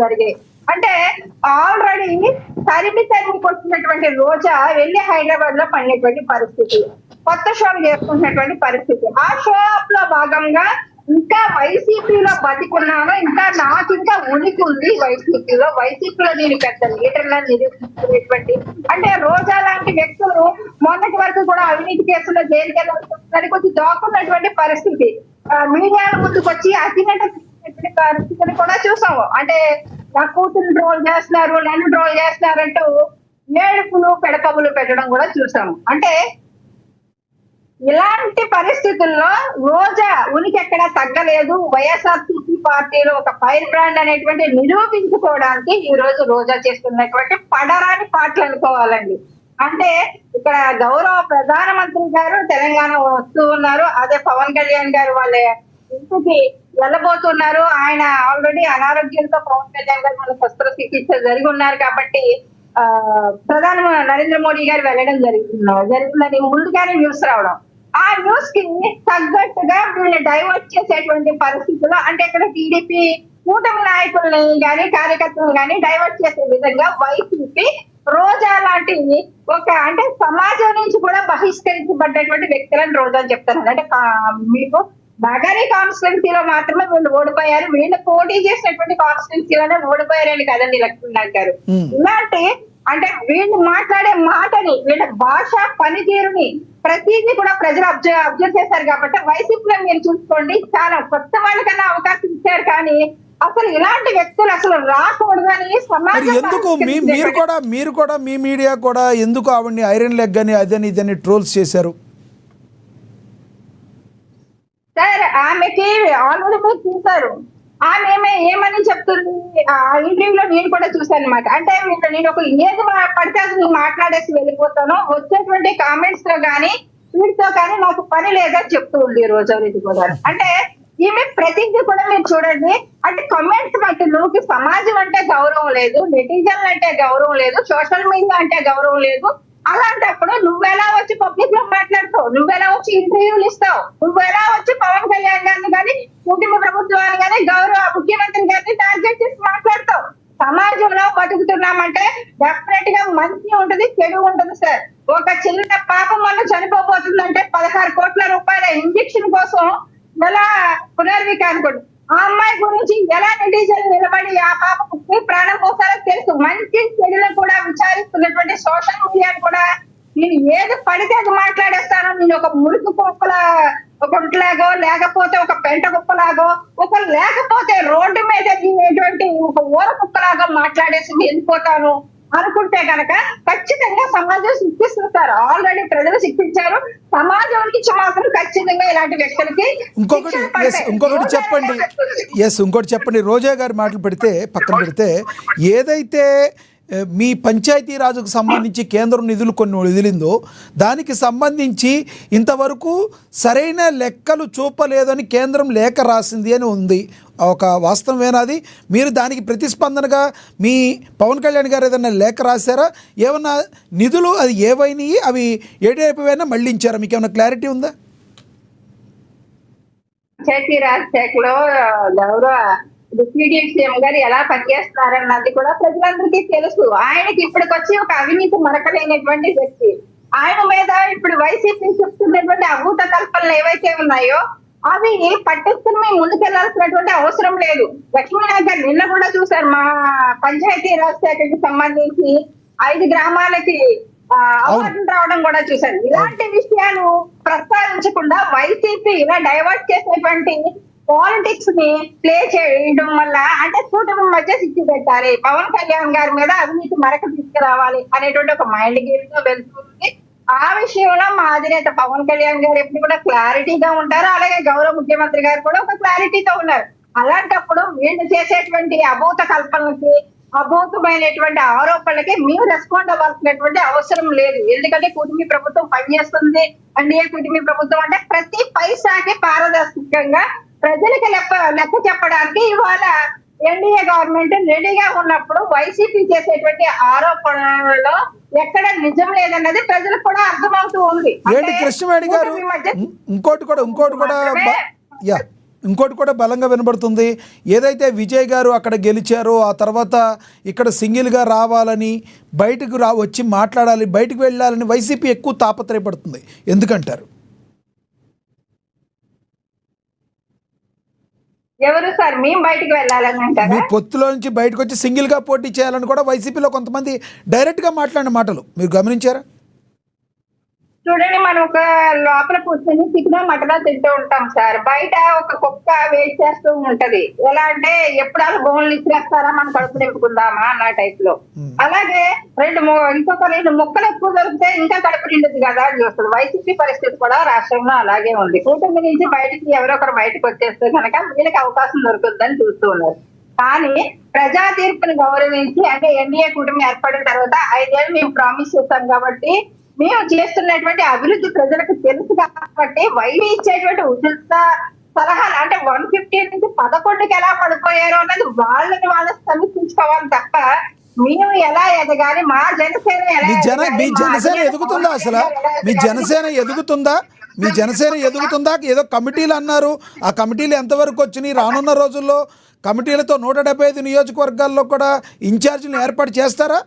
జరిగాయి. అంటే ఆల్రెడీ తరిమి కొట్టినటువంటి రోజా వెళ్ళి హైదరాబాద్ లో పడినటువంటి పరిస్థితి, కొత్త షోలు చేసుకుంటున్నటువంటి పరిస్థితి. ఆ షో అప్ లో భాగంగా ఇంకా వైసీపీలో బతికున్నాను, ఇంకా నాకు ఇంకా ఉనికి ఉంది వైసీపీలో నేను పెద్ద లీడర్లను నిరూపించుకునేటువంటి, అంటే రోజా లాంటి వ్యక్తులు మొన్నటి వరకు కూడా అవినీతి కేసులో జైలుకి వెళ్ళాలని కొంచెం దాక్కున్నటువంటి పరిస్థితి మీడియాల ముందుకు వచ్చి అతినట పరిస్థితిని కూడా చూసాము. అంటే నా కూతురు ట్రోల్ చేస్తున్నారు, నన్ను ట్రోల్ చేస్తున్నారంటూ ఏడుపులు పెడకబులు పెట్టడం కూడా చూసాము. అంటే ఇలాంటి పరిస్థితుల్లో రోజా ఉనికి ఎక్కడ తగ్గలేదు. వైఎస్ఆర్సీపీ పార్టీలో ఒక ఫైర్ బ్రాండ్ అనేటువంటి నిరూపించుకోవడానికి ఈ రోజు రోజా చేస్తున్నటువంటి పడరాని పాటలు అనుకోవాలండి. అంటే ఇక్కడ గౌరవ ప్రధానమంత్రి గారు తెలంగాణ వస్తూ ఉన్నారు, అదే పవన్ కళ్యాణ్ గారు వాళ్ళ ఇంటికి వెళ్ళబోతున్నారు. ఆయన ఆల్రెడీ అనారోగ్యంతో పవన్ కళ్యాణ్ గారు మన శస్త్రచికిత్స జరిగి ఉన్నారు కాబట్టి ప్రధాని నరేంద్ర మోడీ గారు వెళ్ళడం జరుగుతుందని ముందుగానే న్యూస్ రావడం, ఆ న్యూస్ కి తగ్గట్టుగా వీళ్ళు డైవర్ట్ చేసేటువంటి పరిస్థితుల్లో, అంటే ఇక్కడ టీడీపీ కూటమి నాయకుల్ని గాని కార్యకర్తలు గాని డైవర్ట్ చేసే విధంగా వైసీపీ రోజా లాంటి ఒక అంటే సమాజం నుంచి కూడా బహిష్కరించబడ్డటువంటి వ్యక్తులను రోజా చెప్తారు. అంటే మీకు నగరి కాన్స్టిట్యున్సీలో మాత్రమే వీళ్ళు ఓడిపోయారు, వీళ్ళు పోటీ చేసినటువంటి కాన్స్టిట్యున్సీలోనే ఓడిపోయారని కదండి లక్ష్మీనాథ్ గారు. ఇలాంటి అంటే వీళ్ళు మాట్లాడే మాటని, వీళ్ళ భాష పనితీరుని ప్రతిదీ కూడా ప్రజలు అబ్జర్వ్ చేశారు. కాబట్టి వైసీపీలో మీరు చూసుకోండి, చాలా కొత్త వాళ్ళకన్నా అవకాశం ఇచ్చారు, కానీ అసలు ఇలాంటి వ్యక్తులు అసలు రాకూడదని సమాజం. ఎందుకు మీరు కూడా మీ మీడియా కూడా ఎందుకు ఆవిడ్ని ఐరన్ లెగ్ అని అదని ఇదని ట్రోల్స్ చేశారు? సార్ ఆమెకి ఆల్రెడీ మీరు చూసారు, ఆమె ఏమని చెప్తుంది ఆ ఇంటర్వ్యూలో నేను కూడా చూసాను అనమాట. అంటే నేను ఒక ఏది పడితే అది మాట్లాడేసి వెళ్ళిపోతాను, వచ్చేటువంటి కామెంట్స్ లో గానీ వీటితో కానీ నాకు పని లేదని చెప్తూ ఉంది రోజారెడ్డి కూడా. అంటే ఈమె ప్రతిదీ కూడా మీరు చూడండి, అంటే కమెంట్స్ బట్టి నువ్వు సమాజం అంటే గౌరవం లేదు, నెటిజన్లు అంటే గౌరవం లేదు, సోషల్ మీడియా అంటే గౌరవం లేదు. అలాంటప్పుడు నువ్వెలా వచ్చి పబ్లిక్ లో మాట్లాడతావు, నువ్వెలా వచ్చి ఇంటర్వ్యూలు ఇస్తావు, నువ్వెలా వచ్చి పవన్ కళ్యాణ్ గారిని కానీ కుటుంబ ప్రభుత్వాన్ని కానీ గౌరవ ముఖ్యమంత్రి గారిని టార్గెట్ చేసి మాట్లాడతావు. సమాజంలో బతుకుతున్నామంటే డెఫినెట్ గా మంచి ఉంటది, చెడు ఉంటది సార్. ఒక చిన్న పాప మొన్న చనిపోబోతుందంటే 16 కోట్ల రూపాయల ఇంజక్షన్ కోసం ఎలా పునర్వికానుకోండి, ఆ అమ్మాయి గురించి ఎలా నెటిజన్లు నిలబడి ఆ పాపకు ప్రాణం పోసారో తెలుసు. మంచి చెడులను కూడా విచారిస్తున్నటువంటి సోషల్ మీడియాను కూడా నేను ఏది పడితే అది మాట్లాడేస్తాను. నేను ఒక మురికి కుప్పలాగో లేకపోతే ఒక పెంట కుప్పలాగో లేకపోతే రోడ్డు మీద ఒక ఊర కుప్పలాగో మాట్లాడేసి వెళ్ళిపోతాను అనుకుంటే కనుక ఖచ్చితంగా సమాజం శిక్షిస్తారు. ఆల్రెడీ ప్రజలు శిక్షించారు, సమాజం నుంచి మాత్రం ఖచ్చితంగా ఇలాంటి వ్యక్తులకి. ఇంకోటి చెప్పండి, రోజా గారి మాటలు పక్కన పెడితే ఏదైతే మీ పంచాయతీరాజుకు సంబంధించి కేంద్రం నిధులు కొన్ని వదిలిందో దానికి సంబంధించి ఇంతవరకు సరైన లెక్కలు చూపలేదని కేంద్రం లేఖ రాసింది అని ఉంది. ఒక వాస్తవమేనాది? మీరు దానికి ప్రతిస్పందనగా మీ పవన్ కళ్యాణ్ గారు ఏదైనా లేఖ రాశారా? ఏమన్నా నిధులు అది ఏవైనాయి, అవి ఏడైపోయినా మళ్ళించారా? మీకు ఏమైనా క్లారిటీ ఉందా? పంచాయతీరాజ్ శాఖలో గౌరవ డిప్యూటీ సీఎం గారు ఎలా పనిచేస్తున్నారన్నది కూడా ప్రజలందరికీ తెలుసు. ఆయనకి ఇప్పటికొచ్చి ఒక అవినీతి మరకలేనటువంటి వ్యక్తి. ఆయన మీద ఇప్పుడు వైసీపీ చెప్తున్నటువంటి అభూత కల్పనలు ఏవైతే ఉన్నాయో అవి పట్టించుకుని మేము ముందుకెళ్లాల్సినటువంటి అవసరం లేదు. లక్ష్మీనాథ్ గారు నిన్న కూడా చూసారు, మా పంచాయతీరాజ్ శాఖకి సంబంధించి 5 గ్రామాలకి అవార్డులు రావడం కూడా చూసారు. ఇలాంటి విషయాలు ప్రస్తావించకుండా వైసీపీ ఇలా డైవర్ట్ చేసేటువంటి పాలిటిక్స్ ని ప్లే చేయడం వల్ల, అంటే కూటమి మధ్య సిద్ధి పెట్టాలి, పవన్ కళ్యాణ్ గారి మీద అవినీతి మరక తీసుకురావాలి అనేటువంటి ఒక మైండ్ గేమ్ తో వెళ్తుంది. ఆ విషయంలో మా అధినేత పవన్ కళ్యాణ్ గారు ఎప్పుడు కూడా క్లారిటీగా ఉంటారు, అలాగే గౌరవ ముఖ్యమంత్రి గారు కూడా ఒక క్లారిటీతో ఉన్నారు. అలాంటప్పుడు వీళ్ళు చేసేటువంటి అభూత కల్పనలకి, అభూతమైనటువంటి ఆరోపణలకి మేము రెస్పాండ్ అవ్వాల్సినటువంటి అవసరం లేదు. ఎందుకంటే కుటుంబీ ప్రభుత్వం పనిచేస్తుంది. ఎన్డీఏ కుటుంబీ ప్రభుత్వం అంటే ప్రతి పైసాకి పారదర్శకంగా ప్రజలకి లెక్క చెప్పడానికి ఇవాళ ఎన్డీఏ గవర్నమెంట్ రెడీగా ఉన్నప్పుడు వైసీపీ చేసేటువంటి ఆరోపణలలో ఎక్కడ నిజం లేదన్నది ప్రజలకు కూడా అర్థమవుతూ ఉంది. కృష్ణవేణి గారు ఇంకోటి కూడా ఇంకోటి కూడా బలంగా వినబడుతుంది. ఏదైతే విజయ్ గారు అక్కడ గెలిచారో ఆ తర్వాత ఇక్కడ సింగిల్గా రావాలని బయటకు వచ్చి మాట్లాడాలి, బయటకు వెళ్ళాలని వైసీపీ ఎక్కువ తాపత్రయపడుతుంది. ఎందుకంటారు? ఎవరు సార్ మేము బయటికి వెళ్ళాలని అంటారా? మీ పొత్తులో నుంచి బయటకు వచ్చి సింగిల్గా పోటీ చేయాలని కూడా వైసీపీలో కొంతమంది డైరెక్ట్గా మాట్లాడిన మాటలు మీరు గమనించారా? చూడండి, మనం ఒక లోపల కూర్చొని చికెన్ మటన్ తింటూ ఉంటాం సార్. బయట ఒక కుక్క వెయిట్ చేస్తూ ఉంటది. ఎలా అంటే ఎప్పుడు వాళ్ళు బోన్లు ఇచ్చేస్తారా మనం కడుపు నింపుకుందామా అన్న టైప్ లో. అలాగే ఇంకొక 2 ముక్కలు ఎక్కువ దొరికితే ఇంకా కడుపు నిండుది కదా అని చూస్తుంది. వైసీపీ పరిస్థితి కూడా రాష్ట్రంలో అలాగే ఉంది. కూటమి నుంచి బయటికి ఎవరో ఒకరు బయటకు వచ్చేస్తే కనుక వీళ్ళకి అవకాశం దొరుకుతుందని చూస్తూ ఉన్నారు. కానీ ప్రజా తీర్పుని గౌరవించి, అంటే ఎన్డీఏ కూటమి ఏర్పడిన తర్వాత 5 ఏళ్ళు మేము ప్రామిస్ చేస్తాం కాబట్టి, మేము చేస్తున్నటువంటి అభివృద్ధి ప్రజలకు తెలుసు కాబట్టి వైవి ఇచ్చేటువంటి ఉచిత సలహాలు అంటే 150 నుంచి 11కి ఎలా పడిపోయారో అన్నది వాళ్ళని వాళ్ళు సమీక్షించుకోవాలి తప్ప మేము ఎలా ఎదగాలి, మా జనసేన ఎలా మీ జనసేన ఎదుగుతుందా? అసలు మీ జనసేన ఎదుగుతుందా? మీ జనసేన ఎదుగుతుందా? ఏదో కమిటీలు అన్నారు, ఆ కమిటీలు ఎంతవరకు వచ్చినాయి? రానున్న రోజుల్లో కమిటీలతో 175 నియోజకవర్గాల్లో కూడా ఇన్ఛార్జీలు ఏర్పాటు చేస్తారా?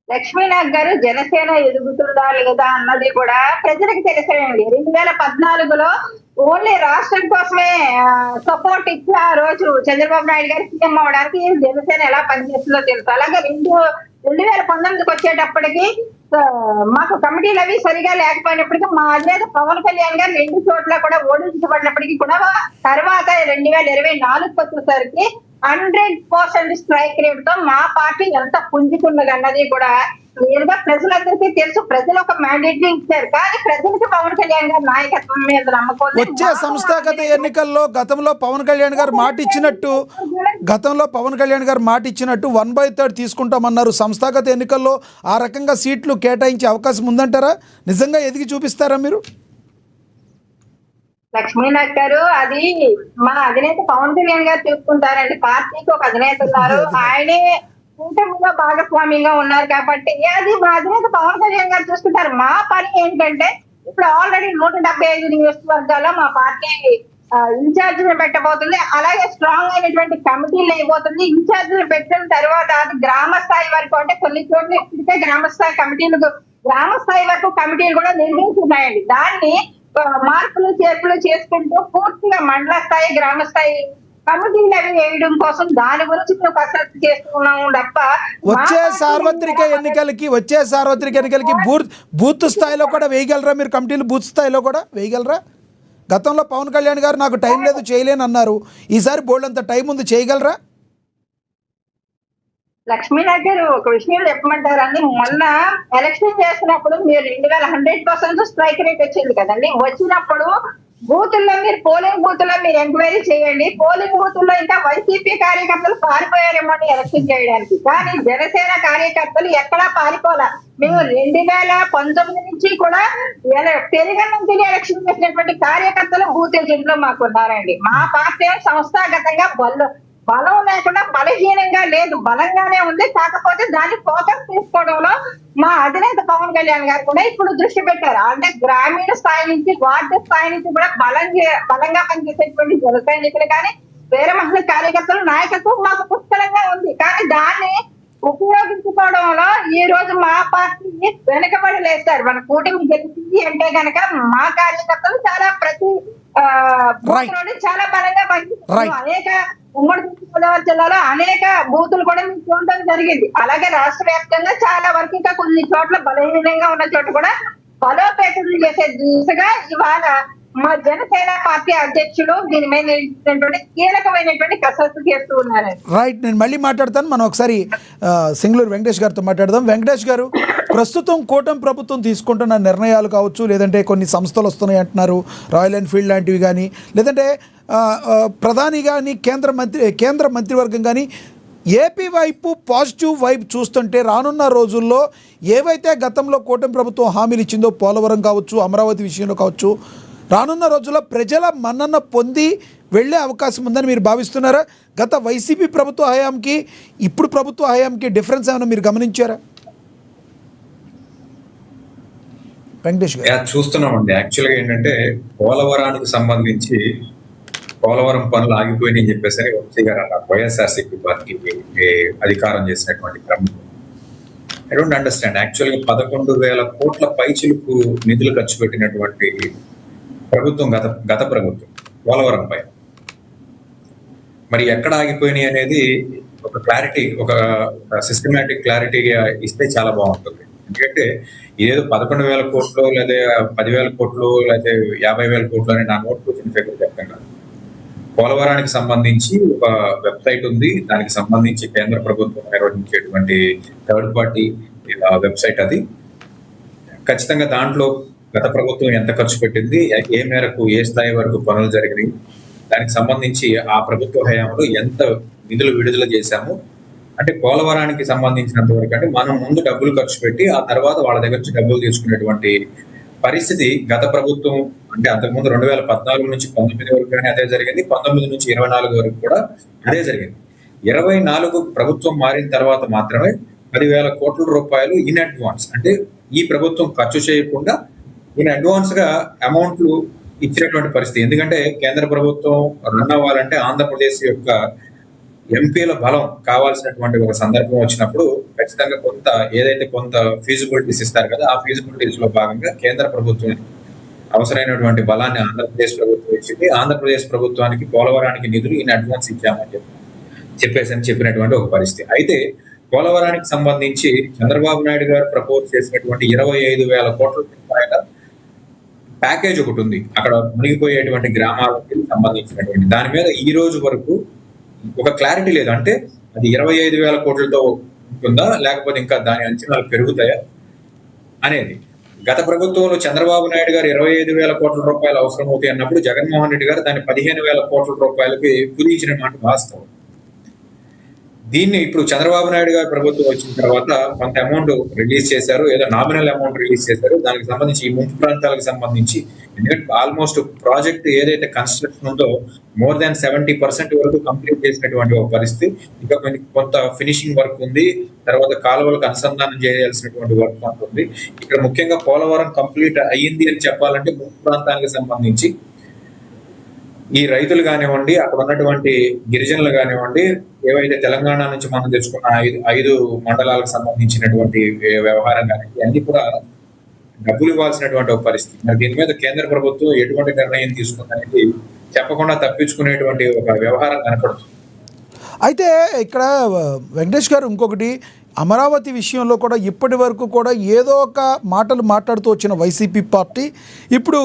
లక్ష్మీనాథ్ గారు జనసేన ఎదుగుతుందా లేదా అన్నది కూడా ప్రజలకు తెలిసేయండి. 2014లో ఓన్లీ రాష్ట్రం కోసమే సపోర్ట్ ఇచ్చి ఆ రోజు చంద్రబాబు నాయుడు గారు సీఎం అవడానికి జనసేన ఎలా పనిచేస్తుందో తెలుసు. అలాగే 2019కి వచ్చేటప్పటికి మాకు కమిటీలు అవి సరిగా లేకపోయినప్పటికీ మా అధినేత పవన్ కళ్యాణ్ గారు 2 చోట్ల కూడా ఓడించబడినప్పటికీ కూడా తర్వాత 2024కి వచ్చేసరికి 100% స్ట్రైక్ రేట్ తో మా పార్టీ ఎంత పుంజుకున్నది అన్నది కూడా నేరుగా ప్రజలందరికీ తెలుసు. ప్రజలు ఒక మ్యాండేట్ ఇచ్చారు, కానీ ప్రజలకు పవన్ కళ్యాణ్ గారి నాయకత్వం మీద నమ్మకం. వచ్చే సంస్థాగత ఎన్నికల్లో గతంలో పవన్ కళ్యాణ్ గారు మాట ఇచ్చినట్టు 1/3 తీసుకుంటామన్నారు. సంస్థాగత ఎన్నికల్లో ఆ రకంగా సీట్లు కేటాయించే అవకాశం ఉందంటారా? నిజంగా ఎదిగి చూపిస్తారా మీరు? లక్ష్మీనాథ్ గారు, అది మా అధినేత పవన్ కళ్యాణ్ గారు చూసుకుంటారండి. పార్టీకి ఒక అధినేత ఉన్నారు, ఆయనే కూటమిలో భాగస్వామ్యంగా ఉన్నారు కాబట్టి అది మా అధినేత పవన్ కళ్యాణ్ గారు చూసుకుంటారు. మా పని ఏంటంటే ఇప్పుడు ఆల్రెడీ 175 నియోజకవర్గాల్లో మా పార్టీ ఇన్ఛార్జీలు పెట్టబోతుంది. అలాగే స్ట్రాంగ్ అయినటువంటి కమిటీలు అయిపోతుంది. ఇన్ఛార్జీలు పెట్టిన తర్వాత అది గ్రామ స్థాయి వరకు, అంటే కొన్ని చోట్ల ఇప్పటికే గ్రామ స్థాయి వరకు కమిటీలు కూడా నిర్మించున్నాయండి. దాన్ని మార్పులు చేర్పులు చేసుకుంటూ పూర్తిగా మండల స్థాయి, గ్రామ స్థాయి కమిటీలు అవి వేయడం కోసం దాని గురించి మేము కసరత్తు చేస్తున్నాము తప్ప వచ్చే సార్వత్రిక ఎన్నికలకి బూత్ స్థాయిలో కూడా వేయగలరా మీరు? కమిటీలు బూత్ స్థాయిలో కూడా వేయగలరా? గతంలో పవన్ కళ్యాణ్ గారు నాకు టైం లేదు చేయలేను అన్నారు. ఈసారి బోల్డ్ అంత టైం ఉంది, చేయగలరా? లక్ష్మీనాథ్ గారు, ఒక విషయం చెప్పమంటారండి. మొన్న ఎలక్షన్ చేసినప్పుడు మీరు 100% స్ట్రైక్ రేట్ వచ్చింది కదండి. వచ్చినప్పుడు బూతుల్లో మీరు పోలింగ్ బూతుల్లో మీరు ఎంక్వైరీ చేయండి. పోలింగ్ బూతుల్లో ఇంకా వైసీపీ కార్యకర్తలు పారిపోయారేమో ఎలక్షన్ చేయడానికి, కానీ జనసేన కార్యకర్తలు ఎక్కడా పారిపోలే. మేము 2019 నుంచి కూడా పెరిగన్నం తిని ఎలక్షన్ చేసినటువంటి కార్యకర్తలు బూత్ ఏజెంట్ లో మాకు ఉన్నారండి. మా పార్టీ సంస్థాగతంగా బలం లేకుండా బలహీనంగా లేదు, బలంగానే ఉంది. కాకపోతే దాన్ని ఫోకస్ తీసుకోవడంలో మా అధినేత పవన్ కళ్యాణ్ గారు కూడా ఇప్పుడు దృష్టి పెట్టారు. అంటే గ్రామీణ స్థాయి నుంచి, వార్డు స్థాయి నుంచి కూడా బలంగా పనిచేసేటువంటి జన సైనికులు కానీ వేరే మహిళ కార్యకర్తలు నాయకత్వం మాకు పుష్కలంగా ఉంది. కానీ దాన్ని ఉపయోగించుకోవడంలో ఈ రోజు మా పార్టీని వెనకబడి లేస్తారు. మన కూటమి గెలిచింది అంటే కనుక మా కార్యకర్తలు చాలా చాలా బలంగా పనిచేస్తారు. అనేక ఉమ్మడి గోదావరి జిల్లాలో అనేక బూతులు కూడా మీకు చూడడం జరిగింది. అలాగే రాష్ట్ర వ్యాప్తంగా చాలా వరకు ఇంకా కొన్ని చోట్ల బలహీనంగా ఉన్న చోట కూడా బలోపేతం చేసే దిశగా ఇవాళ మా జనసేన పార్టీ అధ్యక్షుడు దీని మీద కీలకమైనటువంటి కసరత్తు చేస్తూ ఉన్నారు. రైట్, నేను మళ్ళీ మాట్లాడతాను. మనం ఒకసారి సింగళూరు వెంకటేష్ గారితో మాట్లాడదాం. వెంకటేష్ గారు, ప్రస్తుతం కూటమి ప్రభుత్వం తీసుకుంటున్న నిర్ణయాలు కావచ్చు, లేదంటే కొన్ని సంస్థలు వస్తున్నాయి అంటున్నారు, రాయల్ ఎన్ఫీల్డ్ లాంటివి కానీ, లేదంటే ప్రధాని కానీ కేంద్ర మంత్రివర్గం కానీ ఏపీ వైపు పాజిటివ్ వైపు చూస్తుంటే రానున్న రోజుల్లో ఏవైతే గతంలో కూటమి ప్రభుత్వం హామీలు ఇచ్చిందో పోలవరం కావచ్చు, అమరావతి విషయంలో కావచ్చు, రానున్న రోజుల్లో ప్రజల మన్నన పొంది వెళ్ళే అవకాశం ఉందని మీరు భావిస్తున్నారా? గత వైసీపీ ప్రభుత్వ హయాంకి ఇప్పుడు ప్రభుత్వ హయాంకి డిఫరెన్స్ ఏమైనా మీరు గమనించారా? వెంకటేష్ గారు. చూస్తున్నామండి. యాక్చువల్గా ఏంటంటే పోలవరానికి సంబంధించి పోలవరం పనులు ఆగిపోయినాయని చెప్పేసి వంశీ గారు అన్నారు. వైఎస్ఆర్సీపీ పార్టీకి అధికారం చేసినటువంటి క్రమం ఐ డోంట్ అండర్స్టాండ్. యాక్చువల్గా 11,000 కోట్ల పైచిలుకు నిధులు ఖర్చు పెట్టినటువంటి ప్రభుత్వం గత ప్రభుత్వం పోలవరం పై మరి ఎక్కడ ఆగిపోయినాయి అనేది ఒక క్లారిటీ, ఒక సిస్టమేటిక్ క్లారిటీగా ఇస్తే చాలా బాగుంటుంది. ఎందుకంటే ఏదో 11,000 కోట్లు లేదా 10,000 కోట్లు లేదా 50,000 కోట్లు అని నా నోట్ వచ్చిన ఫిగర్ చెప్పండి. పోలవరానికి సంబంధించి ఒక వెబ్సైట్ ఉంది. దానికి సంబంధించి కేంద్ర ప్రభుత్వం నిర్వహించేటువంటి థర్డ్ పార్టీ వెబ్సైట్ అది. ఖచ్చితంగా దాంట్లో గత ప్రభుత్వం ఎంత ఖర్చు పెట్టింది, ఏ మేరకు ఏ స్థాయి వరకు పనులు జరిగినాయి, దానికి సంబంధించి ఆ ప్రభుత్వ హయాంలో ఎంత నిధులు విడుదల చేశాము, అంటే పోలవరానికి సంబంధించినంత వరకు అంటే మనం ముందు డబ్బులు ఖర్చు పెట్టి ఆ తర్వాత వాళ్ళ దగ్గర నుంచి డబ్బులు తీసుకునేటువంటి పరిస్థితి గత ప్రభుత్వం, అంటే అంతకుముందు 2014 నుంచి 19 వరకు కానీ అదే జరిగింది, 19 నుంచి 24 వరకు కూడా అదే జరిగింది. 24 ప్రభుత్వం మారిన తర్వాత మాత్రమే 10,000 కోట్ల రూపాయలు ఇన్ అడ్వాన్స్, అంటే ఈ ప్రభుత్వం ఖర్చు చేయకుండా ఇన్ అడ్వాన్స్ గా అమౌంట్లు ఇచ్చినటువంటి పరిస్థితి. ఎందుకంటే కేంద్ర ప్రభుత్వం రన్ అవ్వాలంటే ఆంధ్రప్రదేశ్ యొక్క ఎంపీల బలం కావాల్సినటువంటి ఒక సందర్భం వచ్చినప్పుడు ఖచ్చితంగా కొంత ఫీజిబిలిటీస్ ఇస్తారు కదా, ఆ ఫీజిబిలిటీస్ లో భాగంగా కేంద్ర ప్రభుత్వం అవసరమైనటువంటి బలాన్ని ఆంధ్రప్రదేశ్ ప్రభుత్వం ఇచ్చింది. ఆంధ్రప్రదేశ్ ప్రభుత్వానికి పోలవరానికి నిధులు ఇన్ అడ్వాన్స్ ఇచ్చామని చెప్పినటువంటి ఒక పరిస్థితి. అయితే పోలవరానికి సంబంధించి చంద్రబాబు నాయుడు గారు ప్రపోజ్ చేసినటువంటి 25,000 కోట్ల రూపాయల ప్యాకేజ్ ఒకటి ఉంది. అక్కడ మునిగిపోయేటువంటి గ్రామాలకు సంబంధించినటువంటి దాని మీద ఈ రోజు వరకు ఒక క్లారిటీ లేదు. అంటే అది 25,000 కోట్లతో ఉంటుందా లేకపోతే ఇంకా దాని అంచనాలు పెరుగుతాయా అనేది. గత ప్రభుత్వంలో చంద్రబాబు నాయుడు గారు 25,000 కోట్ల రూపాయలు అవసరం అవుతాయి అన్నప్పుడు జగన్మోహన్ రెడ్డి గారు దాన్ని 15,000 కోట్ల రూపాయలకి కుదించిన మాట వాస్తవం. దీన్ని ఇప్పుడు చంద్రబాబు నాయుడు గారు ప్రభుత్వం వచ్చిన తర్వాత కొంత అమౌంట్ రిలీజ్ చేశారు, ఏదో నామినల్ అమౌంట్ రిలీజ్ చేశారు. దానికి సంబంధించి ఈ ముంపు ప్రాంతాలకు సంబంధించి ఎందుకంటే ఆల్మోస్ట్ ప్రాజెక్ట్ ఏదైతే కన్స్ట్రక్షన్ ఉందో మోర్ దాన్ 70% వరకు కంప్లీట్ చేసినటువంటి ఒక పరిస్థితి. ఇంకా కొంత ఫినిషింగ్ వర్క్ ఉంది, తర్వాత కాలువలకు అనుసంధానం చేయాల్సినటువంటి వర్క్ ఉంటుంది. ఇక్కడ ముఖ్యంగా పోలవరం కంప్లీట్ అయ్యింది అని చెప్పాలంటే ముంపు ప్రాంతానికి సంబంధించి ఈ రైతులు కానివ్వండి, అక్కడ ఉన్నటువంటి గిరిజనులు కానివ్వండి, ఏవైతే తెలంగాణ నుంచి మనం తెచ్చుకున్న 5 మండలాలకు సంబంధించినటువంటి వ్యవహారం కానివ్వండి, అన్ని కూడా డబ్బులు ఇవ్వాల్సినటువంటి ఒక పరిస్థితి. మరి దీని మీద కేంద్ర ప్రభుత్వం ఎటువంటి నిర్ణయం తీసుకుందనేది చెప్పకుండా తప్పించుకునేటువంటి ఒక వ్యవహారం కనపడుతుంది. అయితే ఇక్కడ వెంకటేష్ గారు ఇంకొకటి, అమరావతి విషయంలో కూడా ఇప్పటి వరకు కూడా ఏదో ఒక మాటలు మాట్లాడుతూ వచ్చిన వైసీపీ పార్టీ ఇప్పుడు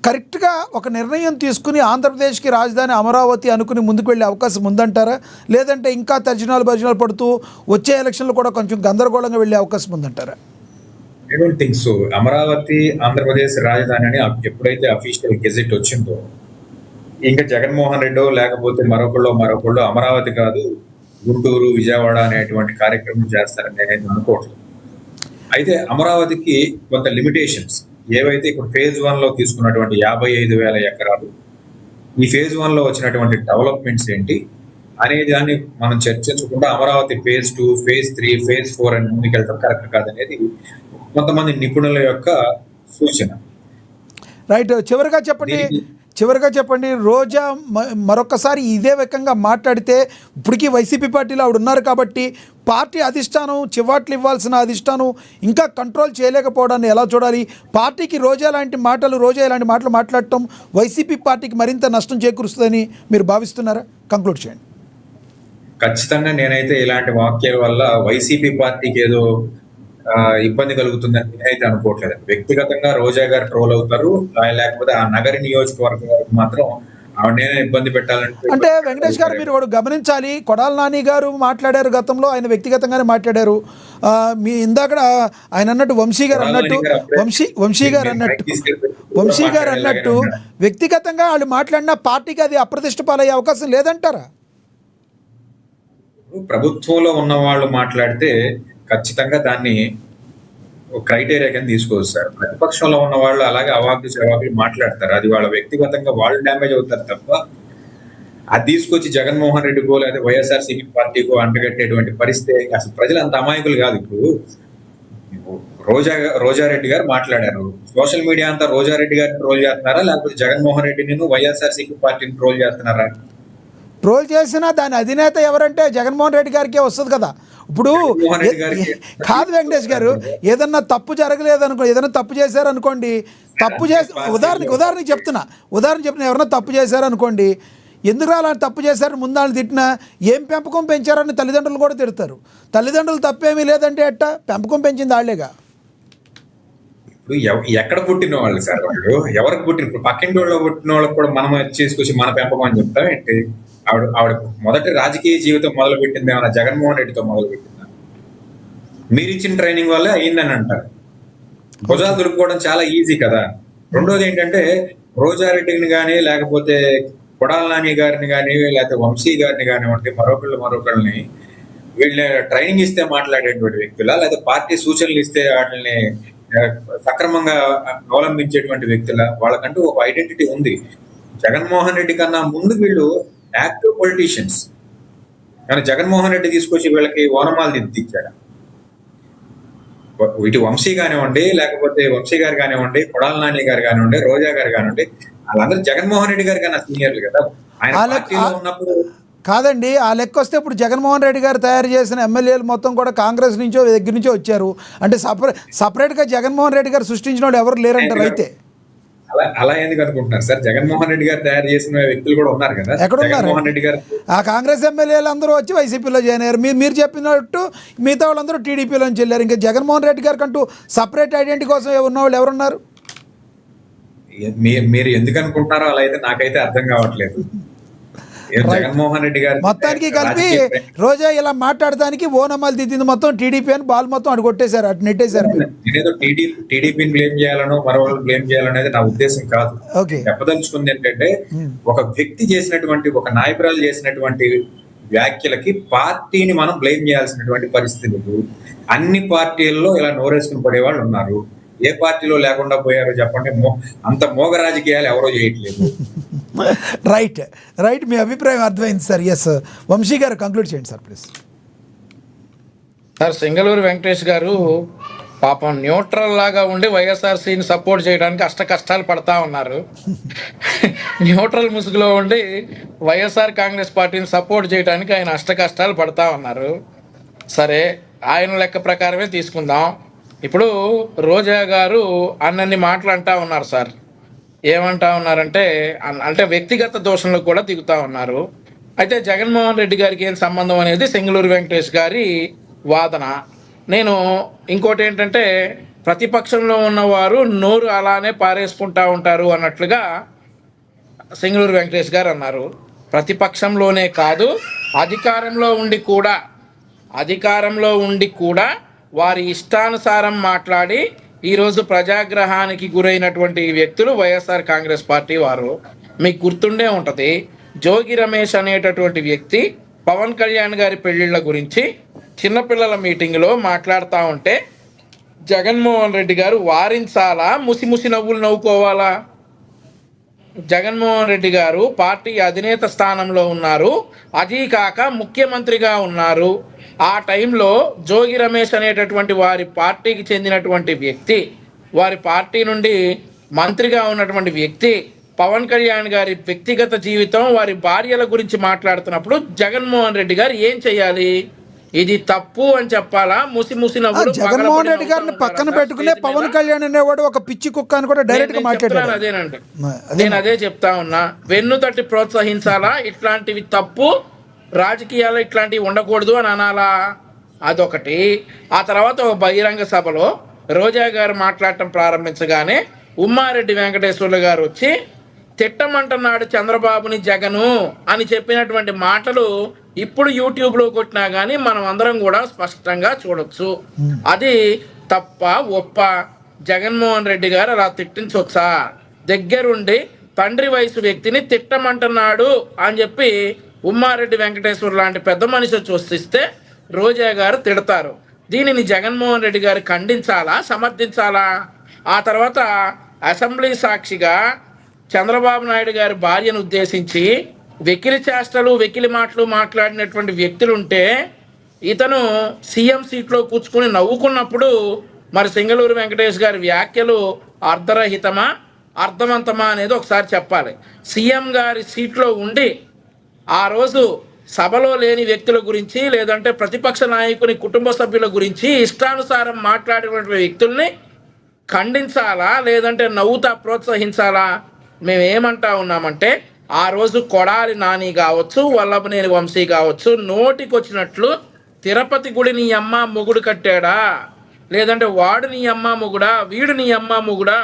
కరెక్ట్గా ఒక నిర్ణయం తీసుకుని ఆంధ్రప్రదేశ్కి రాజధాని అమరావతి అనుకుని ముందుకు వెళ్ళే అవకాశం ఉందంటారా, లేదంటే ఇంకా తర్జనాలు భర్జనాలు పడుతూ వచ్చే ఎలక్షన్లు కూడా కొంచెం గందరగోళంగా వెళ్ళే అవకాశం ఉందంటారా? I don't think so. Amaravati Andhra Pradesh రాజధాని అని ఎప్పుడైతే అఫీషియల్ గెజెట్ వచ్చిందో ఇంకా జగన్మోహన్ రెడ్డో లేకపోతే మరొకళ్ళు అమరావతి కాదు గుంటూరు విజయవాడ అనేటువంటి కార్యక్రమం చేస్తారని నేనైతే అనుకోవట్లేదు. అయితే అమరావతికి కొంత లిమిటేషన్స్ ఏవైతే ఇప్పుడు ఫేజ్ 1 లో తీసుకున్నటువంటి 55,000 ఎకరాలు, ఈ ఫేజ్ 1 లో వచ్చినటువంటి డెవలప్మెంట్స్ ఏంటి అనే దాన్ని మనం చర్చించకుండా అమరావతి ఫేజ్ 2, ఫేజ్ 3, ఫేజ్ 4 అని ముందుకెళ్ళడం కరెక్ట్ కాదనేది కొంతమంది నిపుణుల యొక్క సూచన. రైట్. చివరిగా చెప్పండి రోజా మరొకసారి ఇదే రకంగా మాట్లాడితే, ఇప్పటికీ వైసీపీ పార్టీలో ఆవిడ ఉన్నారు కాబట్టి పార్టీ అధిష్టానం చివాట్లు ఇవ్వాల్సిన అధిష్టానం ఇంకా కంట్రోల్ చేయలేకపోవడాన్ని ఎలా చూడాలి? పార్టీకి రోజా ఇలాంటి మాటలు మాట్లాడటం వైసీపీ పార్టీకి మరింత నష్టం చేకూరుస్తుందని మీరు భావిస్తున్నారా? కంక్లూడ్ చేయండి. ఖచ్చితంగా నేనైతే ఇలాంటి వాక్యాల వల్ల వైసీపీ పార్టీకి ఏదో ఇబ్బంది కలుగుతుందని నేనైతే అనుకోవట్లేదు. వ్యక్తిగతంగా రోజా గారు ట్రోల్ అవుతారు, లేకపోతే ఆ నగర నియోజకవర్గం వరకు మాత్రం ఆవిడనే ఇబ్బంది పెట్టాలంటే. అంటే వెంకటేష్ గారు మీరు వాడు గమనించాలి, కొడాల నాని గారు మాట్లాడారు గతంలో, ఆయన వ్యక్తిగతంగానే మాట్లాడారు. మీ ఇందాక ఆయన అన్నట్టు వంశీ గారు అన్నట్టు వ్యక్తిగతంగా వాళ్ళు మాట్లాడిన పార్టీకి అది అప్రతిష్ట పాలయ్యే అవకాశం లేదంటారా? ప్రభుత్వంలో ఉన్న వాళ్ళు మాట్లాడితే ఖచ్చితంగా దాన్ని క్రైటీరియా కింద తీసుకోవచ్చు సార్. ప్రతిపక్షంలో ఉన్న వాళ్ళు అలాగే అవాకులు చవాకులు మాట్లాడతారు, అది వాళ్ళ వ్యక్తిగతంగా వాళ్ళు డ్యామేజ్ అవుతారు తప్ప అది తీసుకొచ్చి జగన్మోహన్ రెడ్డికో లేదా వైఎస్ఆర్సీపీ పార్టీకో అంటగట్టేటువంటి పరిస్థితి. అసలు ప్రజలు అంత అమాయకులు కాదు. ఇప్పుడు రోజారెడ్డి గారు మాట్లాడారు. సోషల్ మీడియా అంతా రోజారెడ్డి గారిని ట్రోల్ చేస్తున్నారా, లేకపోతే జగన్మోహన్ రెడ్డిని వైఎస్ఆర్సీపీ పార్టీని ట్రోల్ చేస్తున్నారా? ట్రోల్ చేసినా దాని అధినేత ఎవరంటే జగన్మోహన్ రెడ్డి గారికే వస్తుంది కదా. ఇప్పుడు జగన్మోహన్ రెడ్డి గారికి కాదు వెంకటేష్ గారు, ఏదన్నా తప్పు జరగలేదనుకో, ఏదైనా తప్పు చేశారనుకోండి, తప్పు చేసి ఉదాహరణకి చెప్తున్నా ఎవరన్నా తప్పు చేశారనుకోండి, ఎందుకు అలా తప్పు చేశారని ముందాళ్ళు తిట్టినా ఏం పెంపకం పెంచారని తల్లిదండ్రులు కూడా తిడతారు. తల్లిదండ్రులు తప్పేమీ లేదంటే ఎట్టా, పెంపకం పెంచింది వాళ్ళేగా. ఇప్పుడు ఎక్కడ పుట్టిన వాళ్ళు సార్ వాళ్ళు? ఎవరికి పుట్టిన, ఇప్పుడు పక్కింటి వాళ్ళు పుట్టిన వాళ్ళకి కూడా మనం చేసుకొచ్చి మన పెంపకం అని చెప్తాం ఏంటి? ఆవిడ మొదటి రాజకీయ జీవితం మొదలు పెట్టింది ఏమన్నా జగన్మోహన్ రెడ్డితో మొదలు పెట్టిందా? మీరు ఇచ్చిన ట్రైనింగ్ వల్లే అయిందని అంటారు. భుజాలు దులుపుకోవడం చాలా ఈజీ కదా. రెండోది ఏంటంటే, రోజారెడ్డిని కానీ, లేకపోతే కొడాల నాని గారిని కానీ, లేకపోతే వంశీ గారిని కానివ్వండి, మరొకళ్ళని వీళ్ళని ట్రైనింగ్ ఇస్తే మాట్లాడేటువంటి వ్యక్తులా, లేకపోతే పార్టీ సూచనలు ఇస్తే వాటిని సక్రమంగా అవలంబించేటువంటి వ్యక్తుల? వాళ్ళకంటూ ఒక ఐడెంటిటీ ఉంది. జగన్మోహన్ రెడ్డి కన్నా ముందు వీళ్ళు యాక్టివ్ పొలిటీషియన్స్. కానీ జగన్మోహన్ రెడ్డి తీసుకొచ్చి వీళ్ళకి ఓనమాలు దిద్దిచ్చాడు. ఇటు వంశీ కానివ్వండి, లేకపోతే వంశీ గారు కానివ్వండి, కొడాల నాని గారు కానివ్వండి, రోజా గారు కానివ్వండి, వాళ్ళందరూ జగన్మోహన్ రెడ్డి గారు కన్నా సీనియర్లు కదా. ఆయన పార్టీలో ఉన్నప్పుడు కాదండి, ఆ లెక్క వస్తే ఇప్పుడు జగన్మోహన్ రెడ్డి గారు తయారు చేసిన ఎమ్మెల్యేలు మొత్తం కూడా కాంగ్రెస్ నుంచో దగ్గర నుంచో వచ్చారు. అంటే సపరేట్గా జగన్మోహన్ రెడ్డి గారు సృష్టించిన వాళ్ళు ఎవరు లేరంటారు. అయితే అలా ఎందుకు అనుకుంటున్నారు సార్? జగన్మోహన్ రెడ్డి గారు తయారు చేసిన వ్యక్తులు కూడా ఉన్నారు కదా. జగన్మోహన్ రెడ్డి గారు ఆ కాంగ్రెస్ ఎమ్మెల్యేలు అందరూ వచ్చి వైసీపీలో జాయిన్ అయ్యారు. మీరు చెప్పినట్టు మిగతా వాళ్ళందరూ టీడీపీలోంచి వెళ్ళారు. ఇంకా జగన్మోహన్ రెడ్డి గారికి అంటూ సపరేట్ ఐడెంటిటీ కోసం ఉన్న వాళ్ళు ఎవరున్నారు? మీరు ఎందుకు అనుకుంటున్నారో అలా అయితే నాకైతే అర్థం కావట్లేదు. జగన్మోహన్ రెడ్డి గారు మొత్తానికి కలిపి రోజా ఇలా మాట్లాడడానికి ఓనమాలు దిద్దింది మొత్తం టీడీపీ అని బాల్ మొత్తం అటు కొట్టేశారు, అటు నెట్టేశారు. నేనేదో టీడీపీని బ్లేమ్ చేయాలనో మరో బ్లేమ్ చేయాలనేది నా ఉద్దేశం కాదు. చెప్పదలుచుకుంది ఏంటంటే, ఒక వ్యక్తి చేసినటువంటి, ఒక నాయకురాలు చేసినటువంటి వ్యాఖ్యలకి పార్టీని మనం బ్లేమ్ చేయాల్సినటువంటి పరిస్థితి లేదు. అన్ని పార్టీల్లో ఇలా నోరేసుకుని పడే వాళ్ళు ఉన్నారు. ఏ పార్టీలో లేకుండా పోయారో చెప్పండి. అంత మోగ రాజకీయాలు ఎవరో చేయట్లేదు. రైట్ మీ అభిప్రాయం అర్థమైంది సార్. ఎస్, వంశీ గారు కంక్లూడ్ చేయండి sir please. Sir, Singaluru Venkatesh గారు పాపం న్యూట్రల్ లాగా ఉండి వైఎస్ఆర్సీని సపోర్ట్ చేయడానికి కష్టాలు పడతా ఉన్నారు. న్యూట్రల్ ముసుగులో ఉండి వైఎస్ఆర్ కాంగ్రెస్ పార్టీని సపోర్ట్ చేయడానికి ఆయన కష్టాలు పడతా ఉన్నారు. సరే, ఆయన లెక్క ప్రకారమే తీసుకుందాం. ఇప్పుడు రోజా గారు అన్నన్ని మాటలు అంటా ఉన్నారు సార్. ఏమంటా ఉన్నారంటే, అంటే వ్యక్తిగత దోషంలో కూడా దిగుతా ఉన్నారు. అయితే జగన్మోహన్ రెడ్డి గారికి ఏం సంబంధం అనేది సింగళూరు వెంకటేష్ గారి వాదన. నేను ఇంకోటి ఏంటంటే, ప్రతిపక్షంలో ఉన్నవారు నోరు అలానే పారేసుకుంటా ఉంటారు అన్నట్లుగా సింగళూరు వెంకటేష్ గారు అన్నారు. ప్రతిపక్షంలోనే కాదు, అధికారంలో ఉండి కూడా వారి ఇష్టానుసారం మాట్లాడి ఈరోజు ప్రజాగ్రహానికి గురైనటువంటి వ్యక్తులు వైఎస్ఆర్ కాంగ్రెస్ పార్టీ వారు. మీకు గుర్తుండే ఉంటుంది, జోగి రమేష్ అనేటటువంటి వ్యక్తి పవన్ కళ్యాణ్ గారి పెళ్లిళ్ళ గురించి చిన్నపిల్లల మీటింగ్లో మాట్లాడుతూ ఉంటే జగన్మోహన్ రెడ్డి గారు వారించాలా, ముసి నవ్వులు నవ్వుకోవాలా? జగన్మోహన్ రెడ్డి గారు పార్టీ అధినేత స్థానంలో ఉన్నారు, అదీ కాక ముఖ్యమంత్రిగా ఉన్నారు. ఆ టైంలో జోగి రమేష్ అనేటటువంటి వారి పార్టీకి చెందినటువంటి వ్యక్తి, వారి పార్టీ నుండి మంత్రిగా ఉన్నటువంటి వ్యక్తి పవన్ కళ్యాణ్ గారి వ్యక్తిగత జీవితం, వారి భార్యల గురించి మాట్లాడుతున్నప్పుడు జగన్మోహన్ రెడ్డి గారు ఏం చేయాలి? ఇది తప్పు అని చెప్పాలా? ముసి నవ్వులు? జగన్మోహన్ రెడ్డి గారిని పక్కన పెట్టుకునే పవన్ కళ్యాణ్ అనేవాడు ఒక పిచ్చి కుక్క అని కూడా డైరెక్ట్ గా మాట్లాడారు. అదేనండి, నేను అదే చెప్తా ఉన్నా. వెన్ను తట్టి ప్రోత్సహించాలా? ఇట్లాంటివి తప్పు, రాజకీయాల్లో ఇట్లాంటివి ఉండకూడదు అని అనాలా? అదొకటి. ఆ తర్వాత ఒక బహిరంగ సభలో రోజా గారు మాట్లాడటం ప్రారంభించగానే ఉమ్మారెడ్డి వెంకటేశ్వర్లు గారు వచ్చి తిట్టమంటున్నాడు చంద్రబాబుని జగను అని చెప్పినటువంటి మాటలు ఇప్పుడు యూట్యూబ్లో కొట్టినా కానీ మనం అందరం కూడా స్పష్టంగా చూడొచ్చు. అది తప్ప ఒప్ప? జగన్మోహన్ రెడ్డి గారు అలా తిట్టించవచ్చా? దగ్గరుండి తండ్రి వయసు వ్యక్తిని తిట్టమంటున్నాడు అని చెప్పి ఉమ్మారెడ్డి వెంకటేశ్వర్ లాంటి పెద్ద మనిషి చూస్తే రోజా గారు తిడతారు. దీనిని జగన్మోహన్ రెడ్డి గారు ఖండించాలా, సమర్థించాలా? ఆ తర్వాత అసెంబ్లీ సాక్షిగా చంద్రబాబు నాయుడు గారి భార్యను ఉద్దేశించి వెకిలి చేష్టలు, వెకిలి మాటలు మాట్లాడినటువంటి వ్యక్తులుంటే ఇతను సీఎం సీట్లో కూర్చుకుని నవ్వుకున్నప్పుడు మరి సింగళూరు వెంకటేష్ గారి వ్యాఖ్యలు అర్ధరహితమా అర్థవంతమా అనేది ఒకసారి చెప్పాలి. సీఎం గారి సీట్లో ఉండి ఆ రోజు సభలో లేని వ్యక్తుల గురించి లేదంటే ప్రతిపక్ష నాయకుని కుటుంబ సభ్యుల గురించి ఇష్టానుసారం మాట్లాడినటువంటి వ్యక్తుల్ని ఖండించాలా లేదంటే నవ్వుతా ప్రోత్సహించాలా? మేము ఏమంటా ఉన్నామంటే ఆ రోజు కొడాలి నాని కావచ్చు, వల్లభనేని వంశీ కావచ్చు, నోటికొచ్చినట్లు తిరుపతి గుడి నీ అమ్మ మొగుడు కట్టాడా, లేదంటే వాడు నీ అమ్మ మొగుడా, వీడు నీ అమ్మ మొగుడా,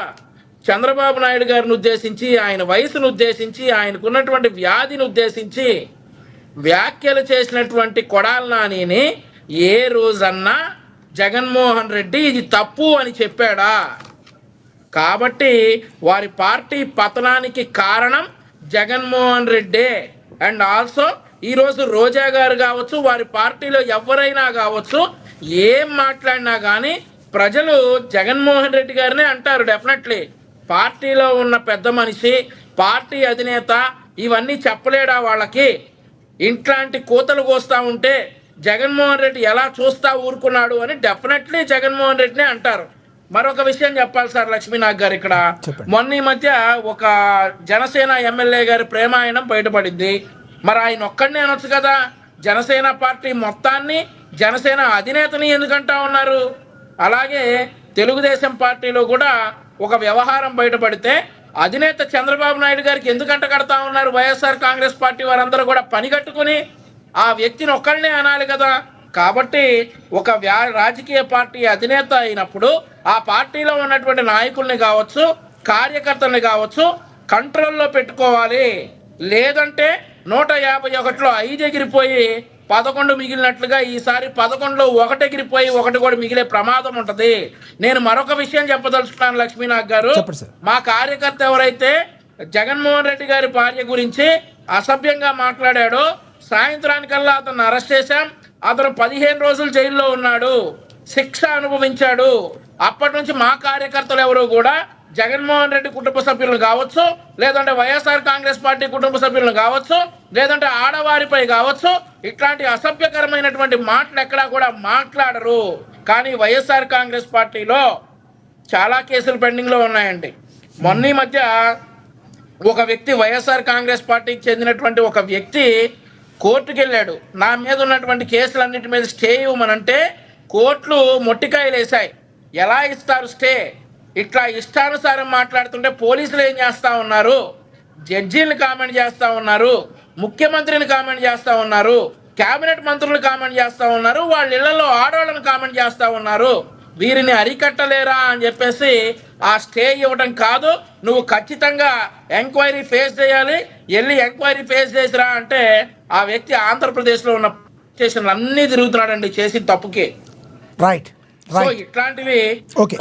చంద్రబాబు నాయుడు గారిని ఉద్దేశించి, ఆయన వయసును ఉద్దేశించి, ఆయనకున్నటువంటి వ్యాధిని ఉద్దేశించి వ్యాఖ్యలు చేసినటువంటి కొడాలి నానిని ఏ రోజన్నా జగన్మోహన్ రెడ్డి ఇది తప్పు అని చెప్పాడా? కాబట్టి వారి పార్టీ పతనానికి కారణం జగన్మోహన్ రెడ్డే. అండ్ ఆల్సో ఈరోజు రోజా గారు కావచ్చు, వారి పార్టీలో ఎవరైనా కావచ్చు, ఏం మాట్లాడినా కానీ ప్రజలు జగన్మోహన్ రెడ్డి గారినే అంటారు. డెఫినెట్లీ పార్టీలో ఉన్న పెద్ద మనిషి, పార్టీ అధినేత ఇవన్నీ చెప్పలేడా వాళ్ళకి? ఇట్లాంటి కూతలు కోస్తా ఉంటే జగన్మోహన్ రెడ్డి ఎలా చూస్తా ఊరుకున్నాడు అని డెఫినెట్లీ జగన్మోహన్ రెడ్డినే అంటారు. మరొక విషయం చెప్పాలి సార్ లక్ష్మీనాథ్ గారు, ఇక్కడ మొన్న ఈ మధ్య ఒక జనసేన ఎమ్మెల్యే గారి ప్రేమాయణం బయటపడింది. మరి ఆయన ఒక్కడినే అనొచ్చు కదా, జనసేన పార్టీ మొత్తాన్ని, జనసేన అధినేతని ఎందుకంటా ఉన్నారు? అలాగే తెలుగుదేశం పార్టీలో కూడా ఒక వ్యవహారం బయటపడితే అధినేత చంద్రబాబు నాయుడు గారికి ఎందుకంట కడతా ఉన్నారు? వైఎస్ఆర్ కాంగ్రెస్ పార్టీ వారందరూ కూడా పని కట్టుకుని ఆ వ్యక్తిని ఒక్కళ్ళనే అనాలి కదా. కాబట్టి ఒక రాజకీయ పార్టీ అధినేత అయినప్పుడు ఆ పార్టీలో ఉన్నటువంటి నాయకుల్ని కావచ్చు, కార్యకర్తల్ని కావచ్చు కంట్రోల్లో పెట్టుకోవాలి. లేదంటే 151లో 5 ఎగిరిపోయి 11 మిగిలినట్లుగా ఈసారి 11లో 1 ఎగిరిపోయి 1 కూడా మిగిలే ప్రమాదం ఉంటుంది. నేను మరొక విషయం చెప్పదలుచుకున్నాను లక్ష్మీనాథ్ గారు, మా కార్యకర్త ఎవరైతే జగన్మోహన్ రెడ్డి గారి భార్య గురించి అసభ్యంగా మాట్లాడాడో సాయంత్రానికల్లా అతన్ని అరెస్ట్ చేశాం. అతను 15 రోజులు జైల్లో ఉన్నాడు, శిక్ష అనుభవించాడు. అప్పటి నుంచి మా కార్యకర్తలు ఎవరు కూడా జగన్మోహన్ రెడ్డి కుటుంబ సభ్యులను కావచ్చు, లేదంటే వైఎస్ఆర్ కాంగ్రెస్ పార్టీ కుటుంబ సభ్యులను కావచ్చు, లేదంటే ఆడవారిపై కావచ్చు, ఇట్లాంటి అసభ్యకరమైనటువంటి మాటలు ఎక్కడా కూడా మాట్లాడరు. కానీ వైఎస్ఆర్ కాంగ్రెస్ పార్టీలో చాలా కేసులు పెండింగ్లో ఉన్నాయండి. మొన్న మధ్య ఒక వ్యక్తి, వైఎస్ఆర్ కాంగ్రెస్ పార్టీకి చెందినటువంటి ఒక వ్యక్తి కోర్టుకు వెళ్ళాడు. నా మీద ఉన్నటువంటి కేసులన్నిటి మీద స్టే ఇవ్వమనంటే కోర్టులు మొట్టికాయలు వేశాయి. ఎలా ఇస్తారు స్టే? ఇట్లా ఇష్టానుసారం మాట్లాడుతుంటే పోలీసులు ఏం చేస్తూ ఉన్నారు? జడ్జీలను కామెంట్ చేస్తూ ఉన్నారు, ముఖ్యమంత్రిని కామెంట్ చేస్తూ ఉన్నారు, కేబినెట్ మంత్రులు కామెంట్ చేస్తూ ఉన్నారు, వాళ్ళ ఇళ్లలో ఆడవాళ్ళని కామెంట్ చేస్తూ ఉన్నారు. వీరిని అరికట్టలేరా అని చెప్పేసి ఆ స్టే ఇవ్వడం కాదు, నువ్వు ఖచ్చితంగా ఎంక్వైరీ ఫేస్ చేయాలి, వెళ్ళి ఎంక్వైరీ ఫేస్ చేసిరా అంటే ఆ వ్యక్తి ఆంధ్రప్రదేశ్లో ఉన్న స్టేషన్లు అన్నీ తిరుగుతున్నాడండి చేసిన తప్పుకి. రైట్. సో ఇట్లాంటివి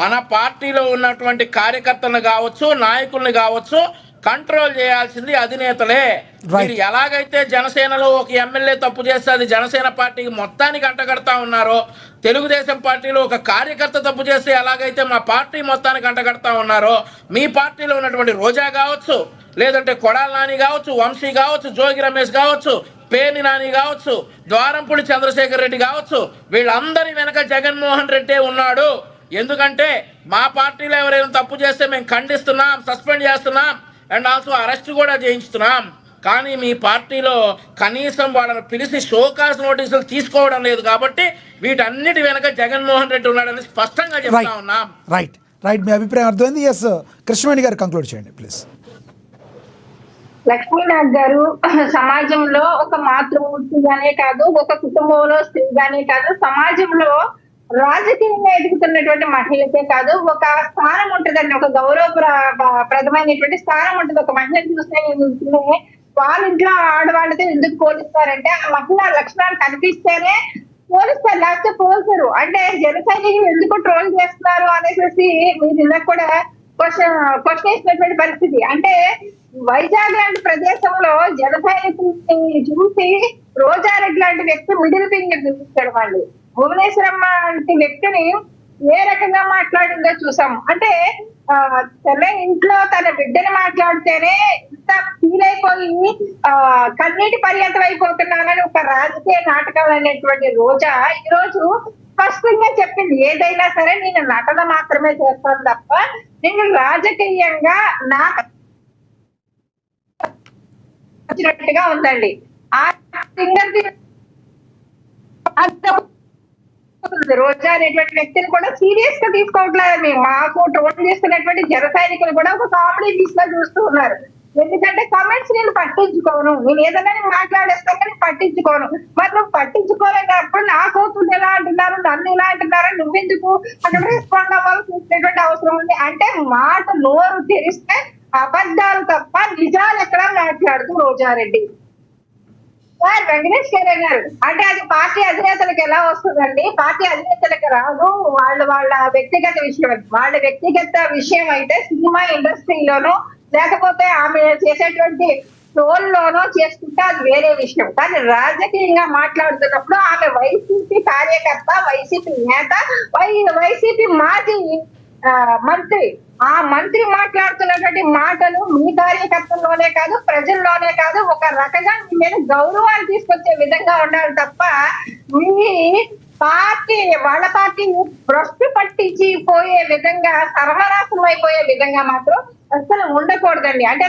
మన పార్టీలో ఉన్నటువంటి కార్యకర్తలను కావచ్చు, నాయకుల్ని కావచ్చు కంట్రోల్ చేయాల్సింది అధినేతలే. మీరు ఎలాగైతే జనసేనలో ఒక ఎమ్మెల్యే తప్పు చేస్తే అది జనసేన పార్టీకి మొత్తానికి అంటగడతా ఉన్నారో, తెలుగుదేశం పార్టీలో ఒక కార్యకర్త తప్పు చేస్తే ఎలాగైతే మా పార్టీ మొత్తానికి అంటగడతా ఉన్నారో, మీ పార్టీలో ఉన్నటువంటి రోజా కావచ్చు, లేదంటే కొడాలి నాని కావచ్చు, వంశీ కావచ్చు, జోగి రమేష్ కావచ్చు, పేర్ని నాని కావచ్చు, ద్వారంపూడి చంద్రశేఖర్ రెడ్డి కావచ్చు, వీళ్ళందరి వెనక జగన్మోహన్ రెడ్డే ఉన్నాడు. ఎందుకంటే మా పార్టీలో ఎవరైనా తప్పు చేస్తే మేము ఖండిస్తున్నాం, సస్పెండ్ చేస్తున్నాం, అండ్ ఆల్సో అరెస్ట్ కూడా చేయించుతున్నాం. కానీ మీ పార్టీలో కనీసం వాళ్ళని పిలిచి షోకాస్ నోటీసులు తీసుకోవడం లేదు. కాబట్టి వీటన్నిటి వెనక జగన్మోహన్ రెడ్డి ఉన్నాడని స్పష్టంగా చెప్తా ఉన్నాం. రైట్. మీ అభిప్రాయం అర్థమైంది. ఎస్ కృష్ణవేణి గారు కంక్లూడ్ చేయండి ప్లీజ్. లక్ష్మీనాథ్ గారు, సమాజంలో ఒక మాతృమూర్తిగానే కాదు, ఒక కుటుంబంలో స్త్రీగానే కాదు, సమాజంలో రాజకీయంగా ఎదుగుతున్నటువంటి మహిళకే కాదు, ఒక స్థానం ఉంటుందండి, ఒక గౌరవప్రదమైనటువంటి స్థానం ఉంటుంది. ఒక మహిళను చూస్తే వాళ్ళ ఇంట్లో ఆడవాళ్ళతో ఎందుకు పోలిస్తారంటే ఆ మహిళ లక్షణాలు కనిపిస్తేనే పోలిస్తారు, లేకపోతే పోల్చరు. అంటే జన సైనికులు ఎందుకు ట్రోల్ చేస్తున్నారు అనేసి మీరు ఇలా కూడా క్వశ్చన్ వేసినటువంటి పరిస్థితి. అంటే వైజాగ్ లాంటి ప్రదేశంలో జన సైనికుల్ని చూసి రోజారెడ్డి లాంటి వ్యక్తి మిడిల్ ఫింగర్ చూపిస్తాడు. వాళ్ళు భువనేశ్వరమ్మ లాంటి వ్యక్తిని ఏ రకంగా మాట్లాడిందో చూసాము. అంటే తన ఇంట్లో తన బిడ్డని మాట్లాడితేనే ఇంత ఫీల్ అయిపోయి కన్నీటి పర్యంతం అయిపోతున్నానని ఒక రాజకీయ నాటకం అనేటువంటి రోజా ఈరోజు స్పష్టంగా చెప్పింది, ఏదైనా సరే నేను నటన మాత్రమే చేస్తాను తప్ప నేను రాజకీయంగా నాకు వచ్చినట్టుగా ఉందండి. ఆ సింగర్ రోజా అనేటువంటి వ్యక్తిని కూడా సీరియస్ గా తీసుకోవట్లేదు. మేము మాకు ట్రోల్ చేస్తున్నటువంటి జన సైనికులు కూడా ఒక కామెడీ పీస్ గా చూస్తూ ఉన్నారు. ఎందుకంటే కమెంట్స్ నేను పట్టించుకోను, నేను ఏదైనా నేను మాట్లాడేస్తాను కానీ పట్టించుకోను. మరి నువ్వు పట్టించుకోలేనప్పుడు నా కూతురు ఎలా అంటున్నారు, నన్ను ఎలా అంటున్నారు, నువ్వెందుకు అక్కడ రెస్పాండ్ అవ్వాల్సినటువంటి అవసరం ఉంది? అంటే మాట నోరు తెరిస్తే అబద్ధాలు తప్ప నిజాలు ఎక్కడ మాట్లాడుతూ రోజారెడ్డి. సార్ వెంకటేష్ గారు అంటే అది పార్టీ అధినేతలకు ఎలా వస్తుందండి? పార్టీ అధినేతలకు రాదు, వాళ్ళ వ్యక్తిగత విషయం. వాళ్ళ వ్యక్తిగత విషయం అయితే సినిమా ఇండస్ట్రీలోనూ లేకపోతే ఆమె చేసేటువంటి షోల్లోనో చేసుకుంటే అది వేరే విషయం. కానీ రాజకీయంగా మాట్లాడుతున్నప్పుడు ఆమె వైసీపీ కార్యకర్త, వైసీపీ నేత, వైసీపీ మాజీ మంత్రి. ఆ మంత్రి మాట్లాడుతున్నటువంటి మాటలు మీ కార్యకర్తల్లోనే కాదు, ప్రజల్లోనే కాదు, ఒక రకంగా మీ మీద గౌరవాన్ని తీసుకొచ్చే విధంగా ఉండాలి తప్ప మీ పార్టీ వాళ్ళ పార్టీ భ్రష్టు పట్టించి పోయే విధంగా, సర్వనాశనం అయిపోయే విధంగా మాత్రం అసలు ఉండకూడదండి. అంటే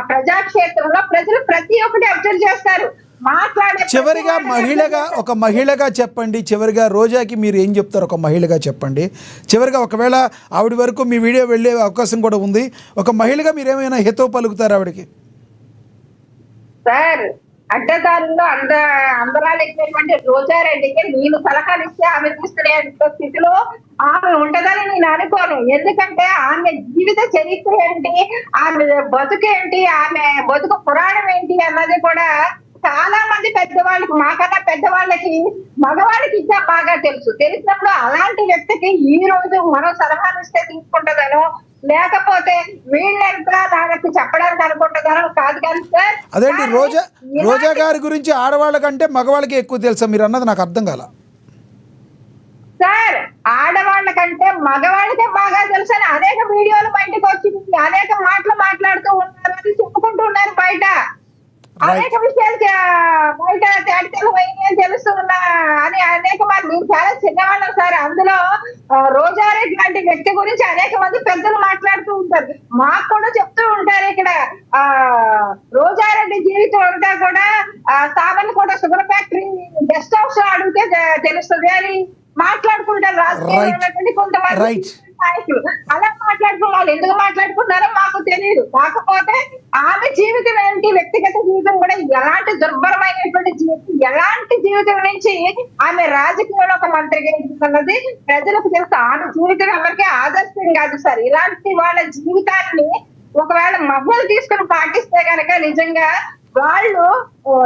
ప్రజాక్షేత్రంలో ప్రజలు ప్రతి ఒక్కటి అబ్జర్వ్ చేస్తారు. మాట్లాడే చివరిగా ఒక మహిళగా చెప్పండి, చివరిగా రోజాకి మీరు ఏం చెప్తారు? ఒక మహిళగా చెప్పండి చివరిగా. ఒకవేళ ఆవిడ వరకు మీ వీడియో వెళ్ళే అవకాశం కూడా ఉంది. ఒక మహిళగా మీరు ఏమైనా హితవు పలుకుతారు ఆవిడకి? సార్, అడ్డదారుల్లో అందరాలు ఎక్కినటువంటి రోజారెడ్డికి నేను సలహాలు ఇస్తే ఆమె తీసుకునే స్థితిలో ఆమె ఉంటదని నేను అనుకోను. ఎందుకంటే ఆమె జీవిత చరిత్ర ఏంటి, ఆమె బతుకేంటి, ఆమె బతుకు పురాణం ఏంటి అన్నది కూడా చాలా మంది పెద్దవాళ్ళకి, మాకన్నా పెద్దవాళ్ళకి, మగవాళ్ళకి ఇంకా బాగా తెలుసు. తెలిసినప్పుడు అలాంటి వ్యక్తికి ఈ రోజు మనం సలహాలు ఇస్తే తీసుకుంటదనో లేకపోతే వీళ్ళంతా దానికి చెప్పడానికి అనుకుంటున్నారో కాదు. కానీ సార్ అదేంటి రోజా గారి గురించి ఆడవాళ్ళ కంటే మగవాళ్ళకి ఎక్కువ తెలుసా? మీరు అన్నది నాకు అర్థం కాల. సార్, ఆడవాళ్ళ కంటే మగవాళ్ళకే బాగా తెలుసు అని అనేక వీడియోలు బయటకు వచ్చింది, అనేక మాటలు మాట్లాడుతూ ఉన్నారు, అని చెప్పుకుంటూ ఉన్నారు బయట. అనేక విషయాలు బయట తేటతెల్లమైంది అని తెలుస్తున్నా అని అనేక మంది. నేను చాలా చిన్నవాళ్ళం సార్. అందులో రోజారెడ్డి లాంటి వ్యక్తి గురించి అనేక మంది పెద్దలు మాట్లాడుతూ ఉంటారు, మాకు కూడా చెప్తూ ఉంటారు. ఇక్కడ రోజారెడ్డి జీవితం అంతా కూడా సామాన్య కూడా షుగర్ ఫ్యాక్టరీ గెస్ట్ హౌస్ లో అడిగితే తెలుస్తుంది అని మాట్లాడుకుంటారు రాజకీయాలు కొంతమంది నాయకులు. అలా మాట్లాడుకున్న వాళ్ళు ఎందుకు మాట్లాడుకున్నారో మాకు తెలియదు. కాకపోతే ఆమె జీవితం ఏంటి, వ్యక్తిగత జీవితం కూడా ఎలాంటి దుర్భరమైనటువంటి జీవితం, ఎలాంటి జీవితం నుంచి ఆమె రాజకీయంలో ఒక మంత్రిగా ఎదుగుతున్నది ప్రజలకు తెలుసు. ఆమె జీవితం ఎవరికి ఆదర్శం కాదు సార్. ఇలాంటి వాళ్ళ జీవితాన్ని ఒకవేళ మహిళలు తీసుకుని పాటిస్తే కనుక నిజంగా వాళ్ళు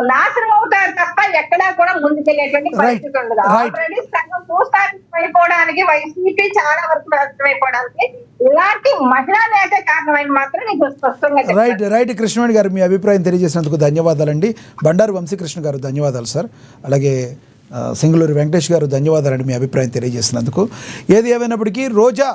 నాశనం అవుతారు తప్ప ఎక్కడా కూడా ముందుకెళ్ళేటువంటి పరిస్థితి ఉండదు. ఆల్రెడీ సగం భూస్థాపితమైపోవడానికి వైసీపీ చాలా వరకు నష్టమైపోవడానికి ఇలాంటి మహిళా నేత కారణమైన మాత్రం నీకు స్పష్టంగా. రైట్ కృష్ణవేణి గారు, మీ అభిప్రాయం తెలియజేసినందుకు ధన్యవాదాలండి. బండారు వంశీకృష్ణ గారు ధన్యవాదాలు సార్. అలాగే సింగళూరు వెంకటేష్ గారు ధన్యవాదాలండి మీ అభిప్రాయం తెలియజేసినందుకు. ఏది ఏమైనప్పటికీ రోజా